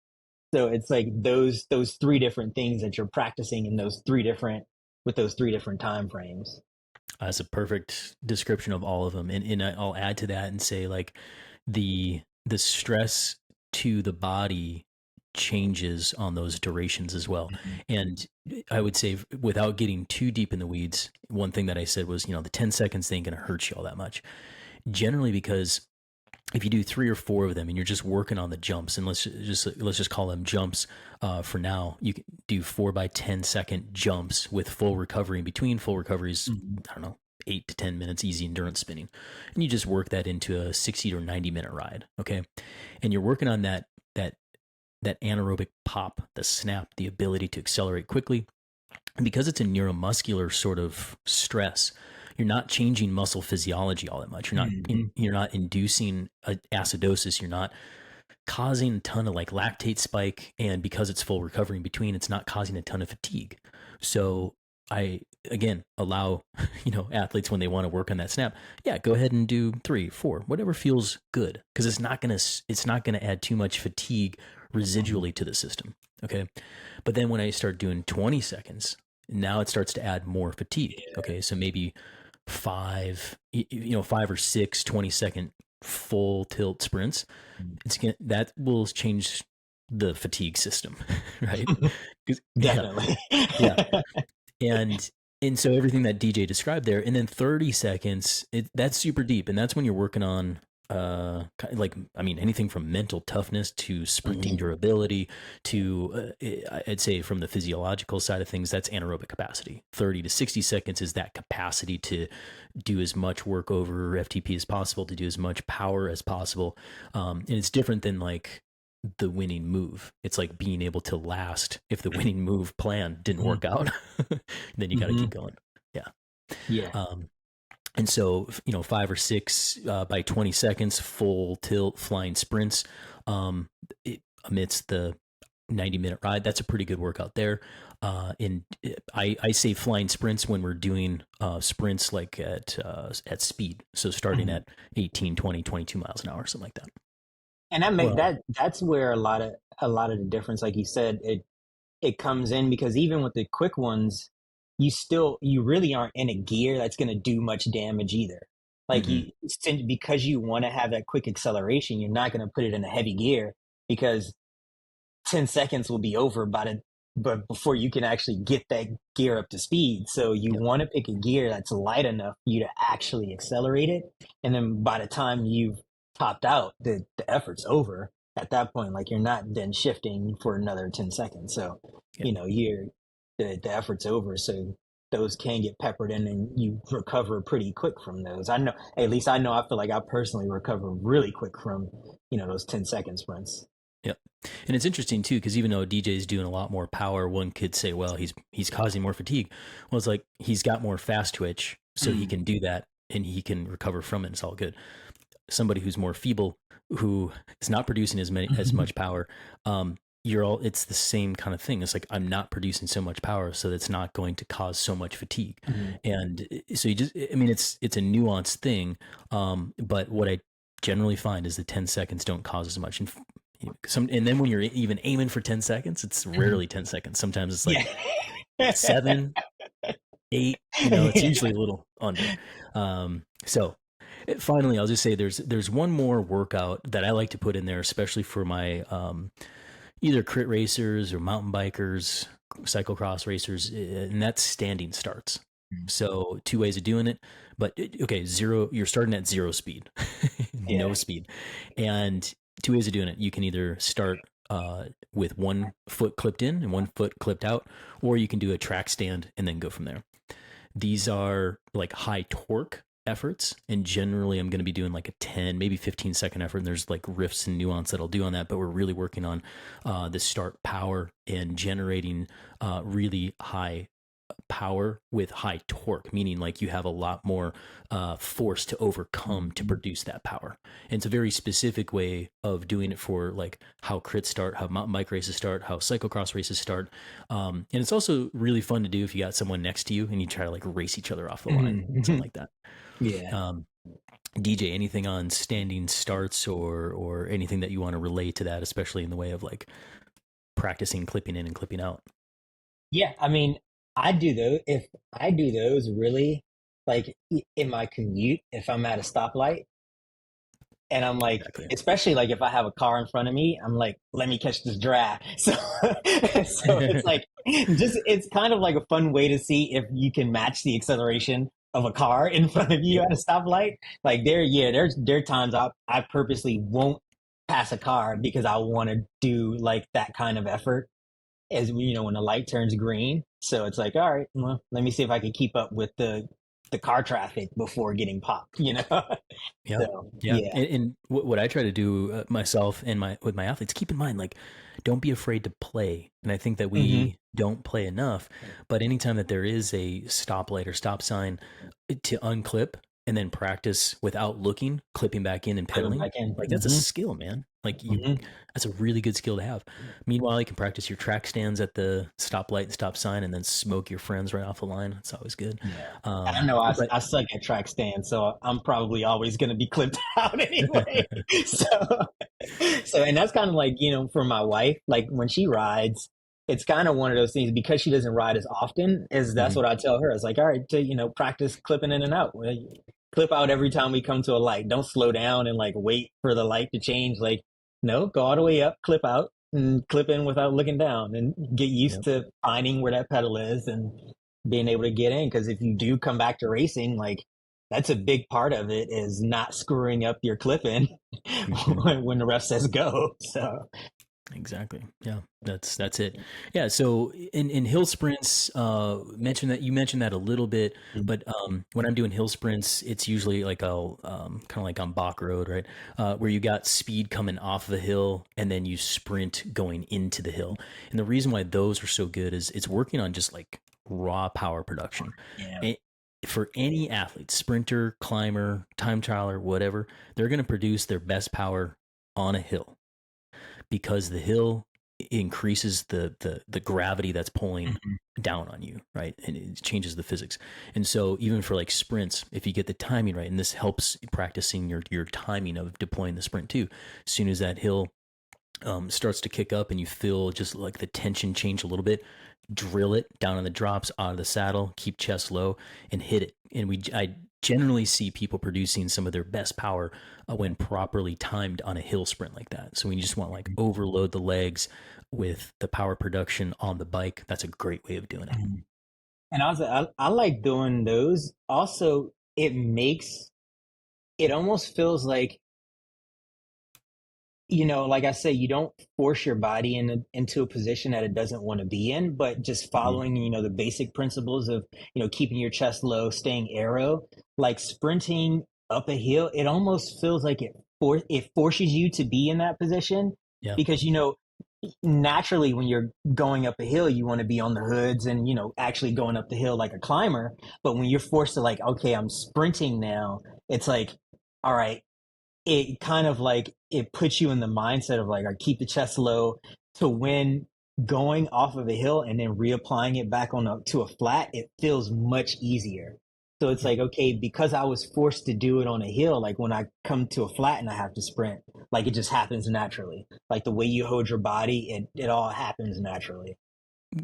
So it's like those three different things that you're practicing in those three different time frames.
That's a perfect description of all of them. And I'll add to that and say like the stress to the body changes on those durations as well. And I would say without getting too deep in the weeds, one thing that I said was, the 10 seconds ain't going to hurt you all that much. Generally, because if you do 3 or 4 of them and you're just working on the jumps, and let's just call them jumps for now, you can do 4 by 10-second jumps with full recovery in between. Full recoveries, I don't know, 8 to 10 minutes, easy endurance spinning, and you just work that into a 60 or 90-minute ride. Okay, and you're working on that anaerobic pop, the snap, the ability to accelerate quickly, and because it's a neuromuscular sort of stress, you're not changing muscle physiology all that much. You're not inducing acidosis. You're not causing a ton of like lactate spike. And because it's full recovery in between, it's not causing a ton of fatigue. So I, again, allow, athletes when they want to work on that snap, go ahead and do 3, 4, whatever feels good. Cause it's not going to add too much fatigue residually to the system. Okay. But then when I start doing 20 seconds, now it starts to add more fatigue. Okay. So maybe 5 or 6 20-second full tilt sprints, that will change the fatigue system, right?
Definitely.
And so everything that DJ described there, and then 30 seconds, that's super deep, and that's when you're working on anything from mental toughness to sprinting durability to I'd say from the physiological side of things, that's anaerobic capacity. 30 to 60 seconds is that capacity to do as much work over FTP as possible, to do as much power as possible. And it's different than like the winning move. It's like being able to last if the winning move plan didn't work out. Then you got to keep going. Yeah.
Yeah.
And so, 5 or 6 by 20 seconds, full tilt flying sprints amidst the 90-minute ride. That's a pretty good workout there. And I say flying sprints when we're doing sprints like at speed. So starting at 18, 20, 22 miles an hour, something like that.
And that's where a lot of the difference, like you said, it comes in, because even with the quick ones, you really aren't in a gear that's going to do much damage either. Like because you want to have that quick acceleration, you're not going to put it in a heavy gear, because 10 seconds will be over but before you can actually get that gear up to speed. So you want to pick a gear that's light enough for you to actually accelerate it. And then by the time you've topped out, the effort's over at that point. Like, you're not then shifting for another 10 seconds. So, the effort's over. So those can get peppered in, and you recover pretty quick from those. I feel like I personally recover really quick from, those 10-second sprints.
Yep. And it's interesting too, because even though DJ is doing a lot more power, one could say, well, he's causing more fatigue. Well, it's like he's got more fast twitch, so he can do that and he can recover from it. It's all good. Somebody who's more feeble, who is not producing as much power, it's the same kind of thing. It's like, I'm not producing so much power, so that's not going to cause so much fatigue. And so it's a nuanced thing. But what I generally find is the 10 seconds don't cause as much. And then when you're even aiming for 10 seconds, it's rarely 10 seconds. Sometimes it's like 7, 8, it's usually a little under. So finally, I'll just say there's one more workout that I like to put in there, especially for my either crit racers or mountain bikers, cyclocross racers, and that's standing starts. So 2 ways of doing it, but you're starting at 0 speed, no speed. And 2 ways of doing it. You can either start with 1 foot clipped in and 1 foot clipped out, or you can do a track stand and then go from there. These are like high torque efforts, and generally I'm going to be doing like a 10, maybe 15 second effort, and there's like riffs and nuance that I'll do on that, but we're really working on the start power and generating really high power with high torque, meaning like you have a lot more force to overcome to produce that power. And it's a very specific way of doing it for like how crits start, how mountain bike races start, how cyclocross races start. And it's also really fun to do if you got someone next to you and you try to like race each other off the line, something like that. Yeah. DJ, anything on standing starts or anything that you want to relate to that, especially in the way of like practicing clipping in and clipping out?
Yeah, I mean, if I do those really, like in my commute, if I'm at a stoplight and I'm like, especially like if I have a car in front of me, I'm like, let me catch this draft. So it's like, it's kind of like a fun way to see if you can match the acceleration of a car in front of you at a stoplight. Like there are times I purposely won't pass a car because I want to do like that kind of effort, as when the light turns green. So it's like, all right, well, let me see if I can keep up with the car traffic before getting popped,
Yeah. So, yeah. And what I try to do myself and with my athletes, keep in mind, like, don't be afraid to play. And I think that we don't play enough, but anytime that there is a stoplight or stop sign, to unclip and then practice without looking, clipping back in and pedaling, like that's a skill, man. Like that's a really good skill to have. Meanwhile, you can practice your track stands at the stoplight and stop sign, and then smoke your friends right off the line. It's always good.
Yeah. I know I suck at track stands, so I'm probably always going to be clipped out anyway. So, and that's kind of like, for my wife, like when she rides, it's kind of one of those things, because she doesn't ride as often, that's what I tell her. It's like, all right, practice clipping in and out. Clip out every time we come to a light. Don't slow down and like wait for the light to change. Like, no, go all the way up, clip out, and clip in without looking down, and get used to finding where that pedal is and being able to get in. Because if you do come back to racing, like that's a big part of it, is not screwing up your clip in when the ref says go. So
Exactly. Yeah, that's it. Yeah. So in hill sprints, you mentioned that a little bit, but when I'm doing hill sprints, it's usually like I'll kind of like on Bach Road, right, where you got speed coming off of the hill and then you sprint going into the hill. And the reason why those are so good is it's working on just like raw power production.
Yeah.
And for any athlete, sprinter, climber, time trialer, whatever, they're going to produce their best power on a hill because the hill increases the gravity that's pulling
Mhm.
down on you, right? And it changes the physics. And so even for like sprints, if you get the timing right, and this helps practicing your timing of deploying the sprint too, as soon as that hill starts to kick up and you feel just like the tension change a little bit, drill it down on the drops out of the saddle, keep chest low, and hit it. And I generally see people producing some of their best power when properly timed on a hill sprint like that. So when you just want like overload the legs with the power production on the bike, that's a great way of doing it.
Mhm. And also, I like doing those. Also, it almost feels like, like I say, you don't force your body into a position that it doesn't want to be in, but just
Mhm.
following, the basic principles of, keeping your chest low, staying aero, like sprinting up a hill, it almost feels like it forces you to be in that position
Yeah.
because, naturally when you're going up a hill, you want to be on the hoods and, actually going up the hill like a climber. But when you're forced to like, okay, I'm sprinting now, it's like, all right, it kind of like it puts you in the mindset of like, I keep the chest low to when going off of a hill and then reapplying it back to a flat, it feels much easier. So it's
Yep.
like, okay, because I was forced to do it on a hill, like when I come to a flat and I have to sprint, like it just happens naturally. Like the way you hold your body, it all happens naturally.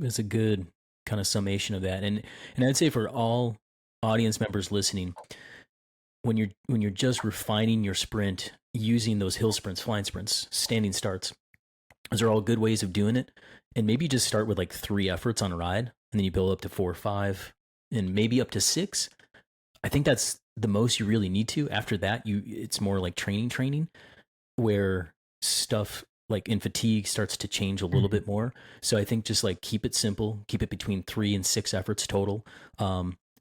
It's a good kind of summation of that. And I'd say for all audience members listening, when you're just refining your sprint using those hill sprints, flying sprints, standing starts, those are all good ways of doing it. And maybe just start with like 3 efforts on a ride, and then you build up to 4 or 5, and maybe up to 6. I think that's the most you really need to. After that, it's more like training, where stuff like in fatigue starts to change a little
Mhm.
bit more. So I think just like keep it simple, keep it between 3 and 6 efforts total.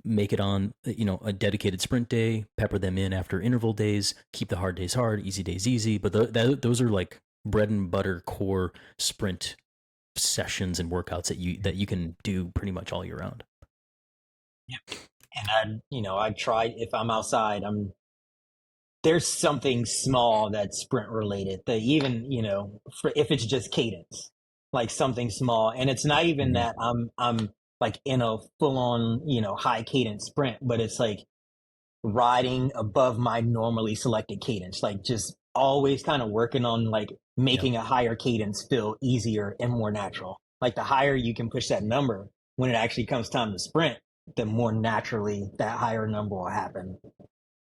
Make it on a dedicated sprint day, pepper them in after interval days, keep the hard days hard, easy days easy. But those are like bread and butter core sprint sessions and workouts that you can do pretty much all year round.
Yeah. And I try if I'm outside, there's something small that's sprint related that even if it's just cadence, like something small, and it's not even
Mhm.
that I'm like in a full on high cadence sprint, but it's like riding above my normally selected cadence, like just always kind of working on like
Yep.
making a higher cadence feel easier and more natural. Like the higher you can push that number when it actually comes time to sprint, the more naturally that higher number will happen.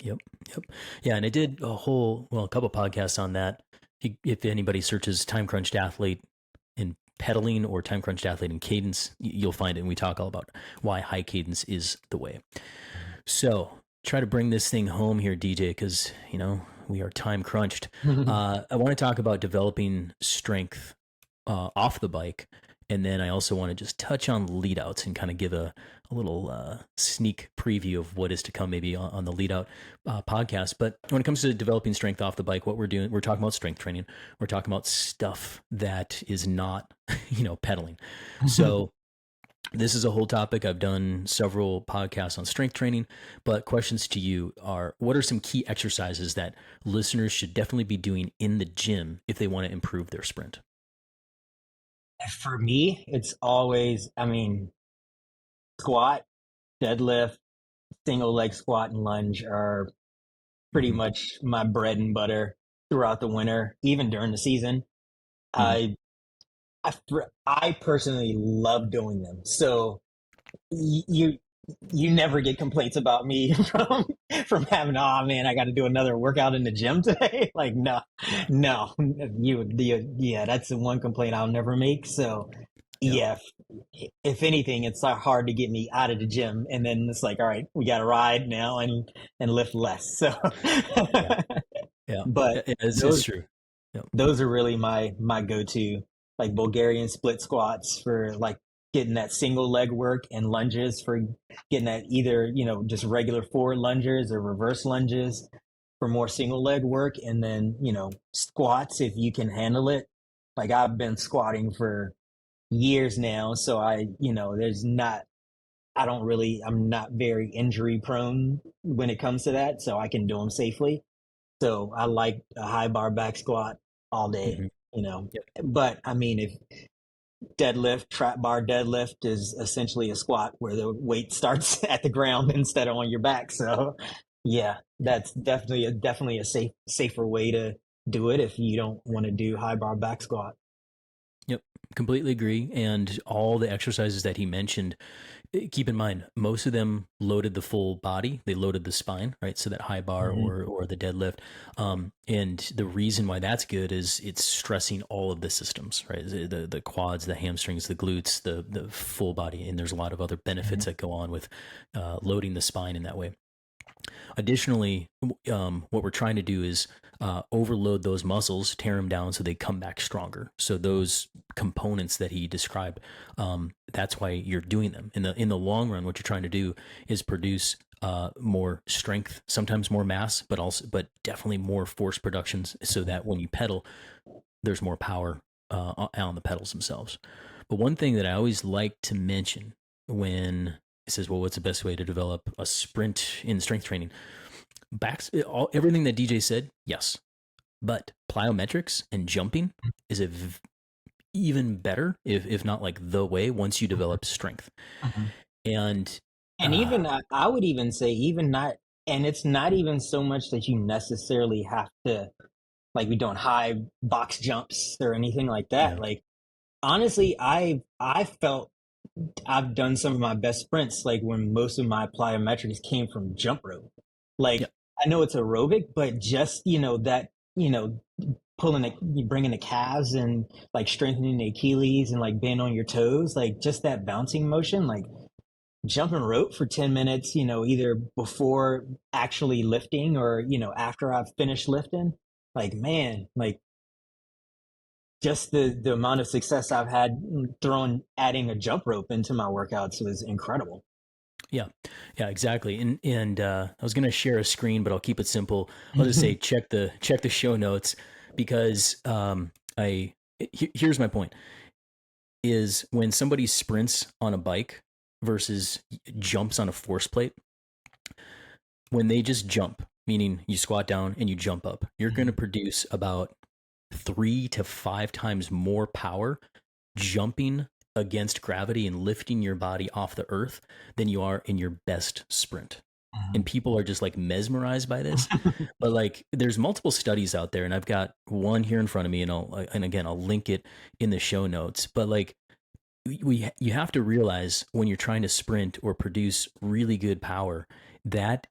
Yep. Yep. Yeah, and I did a couple podcasts on that. If anybody searches time crunched athlete in pedaling or time crunched athlete in cadence, you'll find it. And we talk all about why high cadence is the way. So try to bring this thing home here, DJ, because we are time crunched. I want to talk about developing strength off the bike. And then I also want to just touch on lead outs and kind of give a little sneak preview of what is to come maybe on the lead out podcast. But when it comes to developing strength off the bike, what we're doing, we're talking about strength training. We're talking about stuff that is not, pedaling. So this is a whole topic. I've done several podcasts on strength training, but questions to you are, what are some key exercises that listeners should definitely be doing in the gym if they want to improve their sprint?
For me, it's always, I mean, squat, deadlift, single leg squat, and lunge are pretty
Mm-hmm.
much my bread and butter throughout the winter, even during the season.
Mm-hmm.
I I, I personally love doing them. So you you never get complaints about me from having, oh man, I got to do another workout in the gym today. Like no,
Yeah.
no, yeah, that's the one complaint I'll never make. So
Yeah.
yeah, if anything, it's hard to get me out of the gym, and then it's like, all right, we got to ride now and lift less. So,
Yeah. Yeah.
but
It's
those
true. Yep.
those are really my go-to, like Bulgarian split squats for like getting that single leg work, and lunges for getting that either, just regular forward lunges or reverse lunges for more single leg work. And then, squats, if you can handle it. Like I've been squatting for years now. So I'm not very injury prone when it comes to that. So I can do them safely. So I like a high bar back squat all day,
Hmm.
you know.
Yep.
But I mean, if trap bar deadlift is essentially a squat where the weight starts at the ground instead of on your back. So yeah, that's definitely a safer way to do it if you don't want to do high bar back squat.
Yep. Completely agree. And all the exercises that he mentioned, keep in mind, most of them loaded the full body. They loaded the spine, right? So that high bar
Mm-hmm.
or the deadlift. And the reason why that's good is it's stressing all of the systems, right? The quads, the hamstrings, the glutes, the full body. And there's a lot of other benefits that go on with loading the spine in that way. Additionally, what we're trying to do is overload those muscles, tear them down so they come back stronger. So those components that he described, that's why you're doing them. In the long run, what you're trying to do is produce more strength, sometimes more mass, but definitely more force productions, so that when you pedal, there's more power on the pedals themselves. But one thing that I always like to mention when it says, well, what's the best way to develop a sprint in strength training? Everything that DJ said, yes. But plyometrics and jumping is even better, if not like the way, once you develop strength.
Mm-hmm.
And
And even I would even say even not, and it's not even so much that you necessarily have to like be doing high box jumps or anything like that.
yeah,
Like honestly, I felt I've done some of my best sprints like when most of my plyometrics came from jump rope.
yeah,
Like I know it's aerobic, but just that bringing the calves and like strengthening the Achilles and like being on your toes, like just that bouncing motion, like jumping rope for 10 minutes, either before actually lifting or, after I've finished lifting. Like, man, like just the amount of success I've had adding a jump rope into my workouts was incredible.
yeah, yeah, exactly. And I was gonna share a screen, but I'll keep it simple. I'll just say check the show notes, because here's my point: is when somebody sprints on a bike versus jumps on a force plate, when they just jump, meaning you squat down and you jump up, you're going to produce about 3 to 5 times more power jumping against gravity and lifting your body off the earth than you are in your best sprint. And people are just like mesmerized by this. But like there's multiple studies out there, and I've got one here in front of me, and again I'll link it in the show notes. But like you have to realize when you're trying to sprint or produce really good power that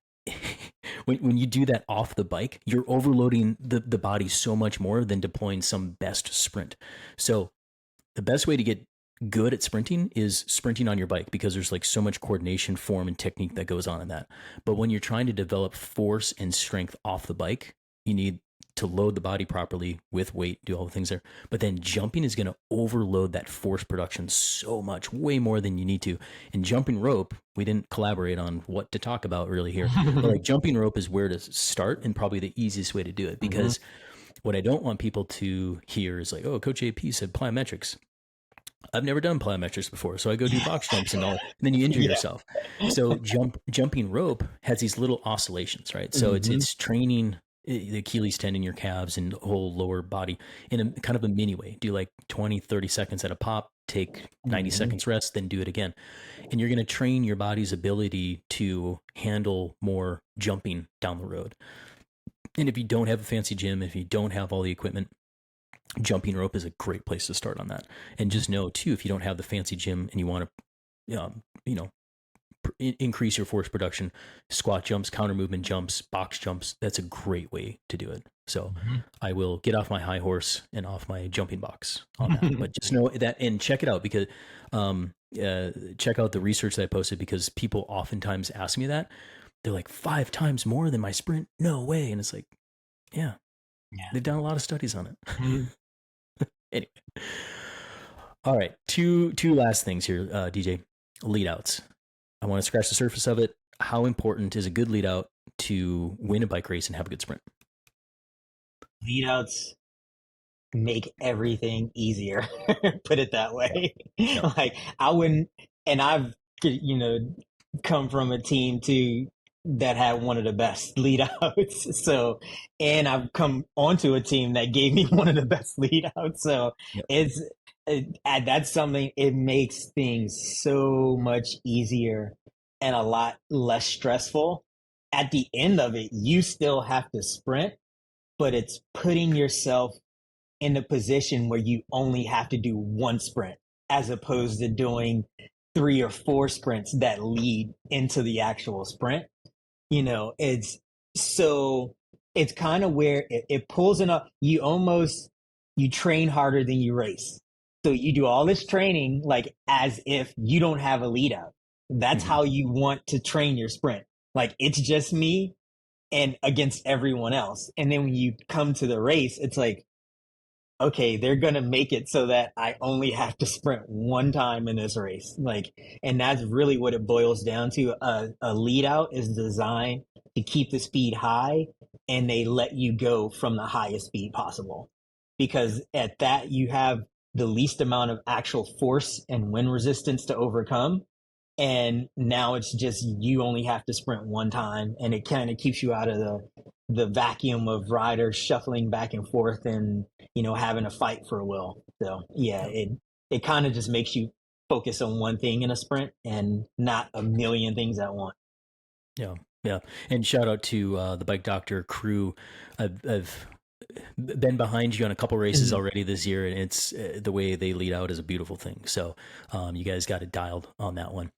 when you do that off the bike, you're overloading the body so much more than deploying some best sprint. So the best way to get good at sprinting is sprinting on your bike, because there's like so much coordination, form, and technique that goes on in that. But when you're trying to develop force and strength off the bike, you need to load the body properly with weight, do all the things there. But then jumping is going to overload that force production so much, way more than you need to. And jumping rope, we didn't collaborate on what to talk about really here, but like jumping rope is where to start and probably the easiest way to do it. Because what I don't want people to hear is like, oh, Coach AP said plyometrics. I've never done plyometrics before, so I go do box jumps and all, and then you injure
Yeah.
yourself. So jumping rope has these little oscillations, right? So it's training the Achilles tendon, your calves, and the whole lower body in a kind of a mini way. Do like 20, 30 seconds at a pop, take 90 seconds rest, then do it again. And you're going to train your body's ability to handle more jumping down the road. And if you don't have a fancy gym, if you don't have all the equipment, jumping rope is a great place to start on that. And just know too, if you don't have the fancy gym and you want to, increase your force production, squat jumps, counter movement jumps, box jumps, that's a great way to do it. So I will get off my high horse and off my jumping box on that. But just know that, and check it out, because check out the research that I posted, because people oftentimes ask me that. They're like, 5 times more than my sprint? No way. And it's like, yeah,
Yeah.
They've done a lot of studies on it.
Mhm.
Anyway, all right, two last things here, DJ. Lead outs. I want to scratch the surface of it. How important is a good lead out to win a bike race and have a good sprint?
Lead outs make everything easier. Put it that way.
Yep.
Like I wouldn't, and I've come from a team too that had one of the best lead outs. So, and I've come onto a team that gave me one of the best lead outs. So
Yep.
that's something, it makes things so much easier and a lot less stressful. At the end of it, you still have to sprint, but it's putting yourself in a position where you only have to do one sprint as opposed to doing 3 or 4 sprints that lead into the actual sprint. It's so, it's kind of where it pulls enough. You train harder than you race. So you do all this training like as if you don't have a lead out. That's
Mm-hmm.
how you want to train your sprint. Like it's just me and against everyone else. And then when you come to the race, it's like, okay, they're going to make it so that I only have to sprint one time in this race. Like, and that's really what it boils down to. A lead out is designed to keep the speed high, and they let you go from the highest speed possible. Because at that, you have the least amount of actual force and wind resistance to overcome. And now it's just you only have to sprint one time, and it kind of keeps you out of the vacuum of riders shuffling back and forth and having a fight for a will. So yeah, it kind of just makes you focus on one thing in a sprint and not a million things at once.
Yeah, yeah. And shout out to the Bike Doctor crew. I've been behind you on a couple races already this year, and it's the way they lead out is a beautiful thing. So you guys got it dialed on that one.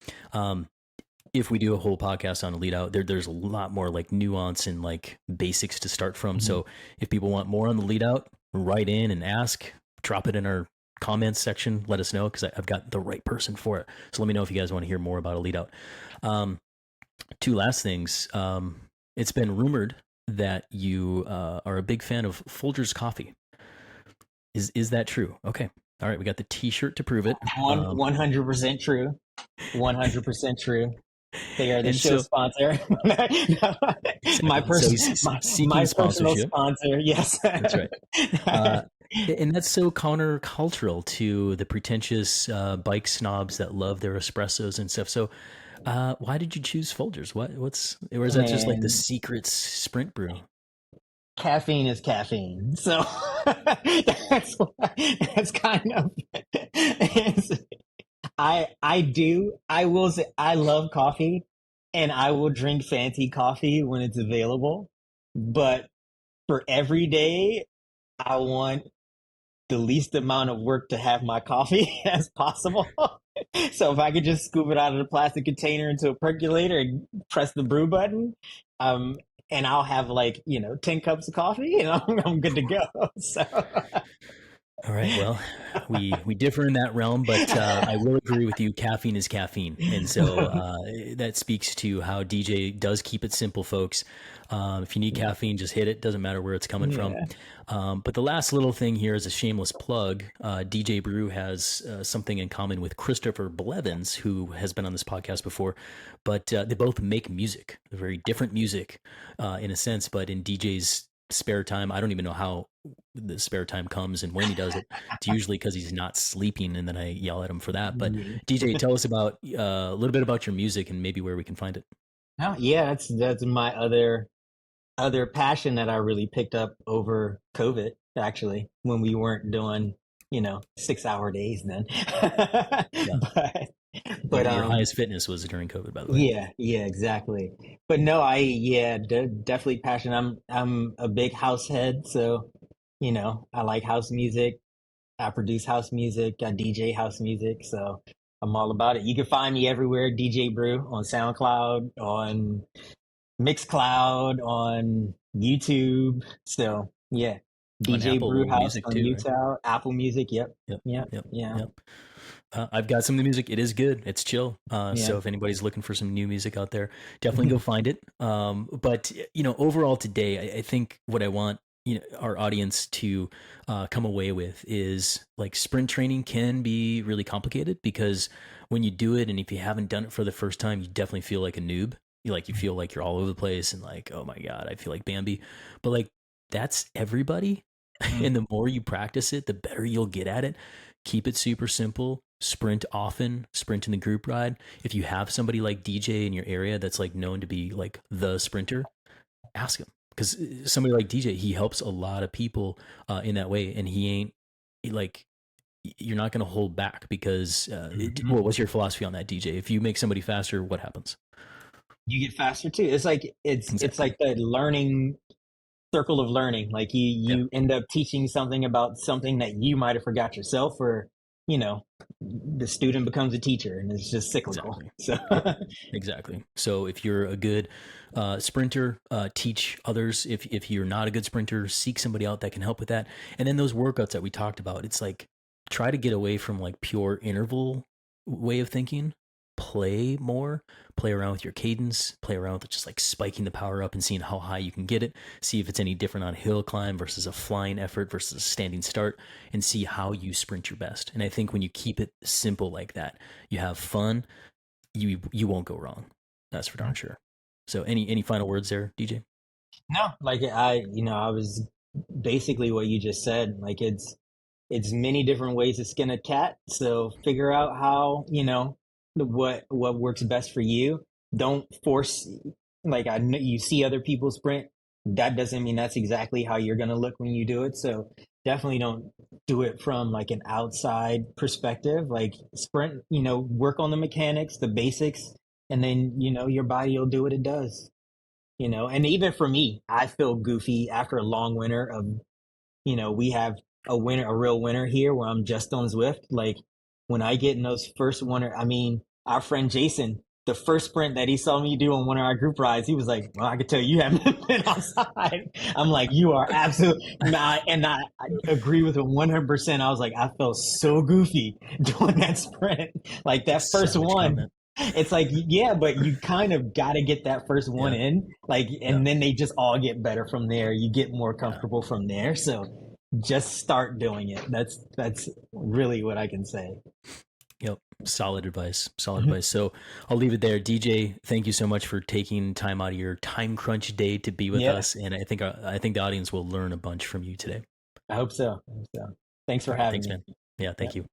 If we do a whole podcast on a lead out, there's a lot more like nuance and like basics to start from.
Mhm.
So if people want more on the lead out, write in and ask, drop it in our comments section. Let us know, because I've got the right person for it. So let me know if you guys want to hear more about a lead out. Two last things. It's been rumored that you are a big fan of Folgers coffee. Is that true? Okay. All right. We got the T-shirt to prove it.
100% true. 100% true. They are the
And
show
so,
sponsor. my
exactly. So
person,
he's seeking
my personal
sponsorship.
sponsor. Yes,
That's right. And that's so countercultural to the pretentious bike snobs that love their espressos and stuff. So, why did you choose Folgers? Or is that just like the
man.
secret sprint brew?
Caffeine is caffeine. So that's kind of I will say I love coffee, and I will drink fancy coffee when it's available. But for every day, I want the least amount of work to have my coffee as possible. So if I could just scoop it out of the plastic container into a percolator and press the brew button, um, and I'll have like 10 cups of coffee, and I'm good to go. So
All right. Well, we differ in that realm, but I will agree with you. Caffeine is caffeine, and so that speaks to how DJ does keep it simple, folks. If you need caffeine, just hit it. Doesn't matter where it's coming from.
yeah.
But the last little thing here is a shameless plug. DJ Brew has something in common with Christopher Blevins, who has been on this podcast before. But they both make music, very different music in a sense. But in DJ's spare time, I don't even know how the spare time comes and when he does it. It's usually because he's not sleeping, and then I yell at him for that. But DJ, tell us about a little bit about your music and maybe where we can find it.
Oh, yeah, that's my other passion that I really picked up over COVID, actually, when we weren't doing 6-hour days then.
Yeah,
But
your highest fitness was during COVID, by the way.
yeah, exactly. But no, definitely passionate. I'm a big house head, so I like house music. I produce house music. I DJ house music, so I'm all about it. You can find me everywhere, DJ Brew, on SoundCloud, on Mixcloud, on YouTube. So yeah,
On
DJ
Apple
Brewhouse
Music
on
too, right?
YouTube, Apple Music. Yep,
Yep,
yep,
yep,
yeah,
yep. I've got some new music. It is good. It's chill.
yeah.
So if anybody's looking for some new music out there, definitely go find it. But overall today, I think what I want our audience to come away with is like sprint training can be really complicated because when you do it, and if you haven't done it for the first time, you definitely feel like a noob. You feel like you're all over the place and like, oh my God, I feel like Bambi. But like that's everybody. And the more you practice it, the better you'll get at it. Keep it super simple. Sprint often, sprint in the group ride. If you have somebody like DJ in your area that's like known to be like the sprinter, ask him, because somebody like DJ, he helps a lot of people in that way, and like you're not going to hold back because what's your philosophy on that, DJ? If you make somebody faster, what happens?
You get faster too. It's like the learning circle of learning. Like you end up teaching something about something that you might have forgot yourself, or the student becomes a teacher, and it's just cyclical.
Exactly.
So
exactly. So if you're a good sprinter, teach others. If you're not a good sprinter, seek somebody out that can help with that. And then those workouts that we talked about, it's like try to get away from like pure interval way of thinking. Play more, play around with your cadence, play around with just like spiking the power up and seeing how high you can get it, see if it's any different on a hill climb versus a flying effort versus a standing start, and see how you sprint your best. And I think when you keep it simple like that, you have fun, you won't go wrong. That's for darn sure. So any final words there, DJ?
no, like I was basically what you just said. Like it's many different ways to skin a cat. So figure out how, what works best for you. Don't force, like I know you see other people sprint. That doesn't mean that's exactly how you're going to look when you do it. So definitely don't do it from like an outside perspective. Like sprint, work on the mechanics, the basics, and then, your body will do what it does. And even for me, I feel goofy after a long winter of, we have a real winter here where I'm just on Zwift. Like when I get in those first winter, I mean, our friend Jason, the first sprint that he saw me do on one of our group rides, he was like, well, I could tell you haven't been outside. I'm like, you are absolutely not. And I agree with him 100%. I was like, I felt so goofy doing that sprint. Like that first
Savage
one.
comment.
It's like, yeah, but you kind of got to get that first one in, like, and then they just all get better from there. You get more comfortable from there. So just start doing it. That's really what I can say.
Yep. Solid advice. Solid advice. So I'll leave it there. DJ, thank you so much for taking time out of your time crunch day to be with us. And I think the audience will learn a bunch from you today.
I hope so. Thanks for
All right,
having
thanks,
me.
man. Yeah, thank you.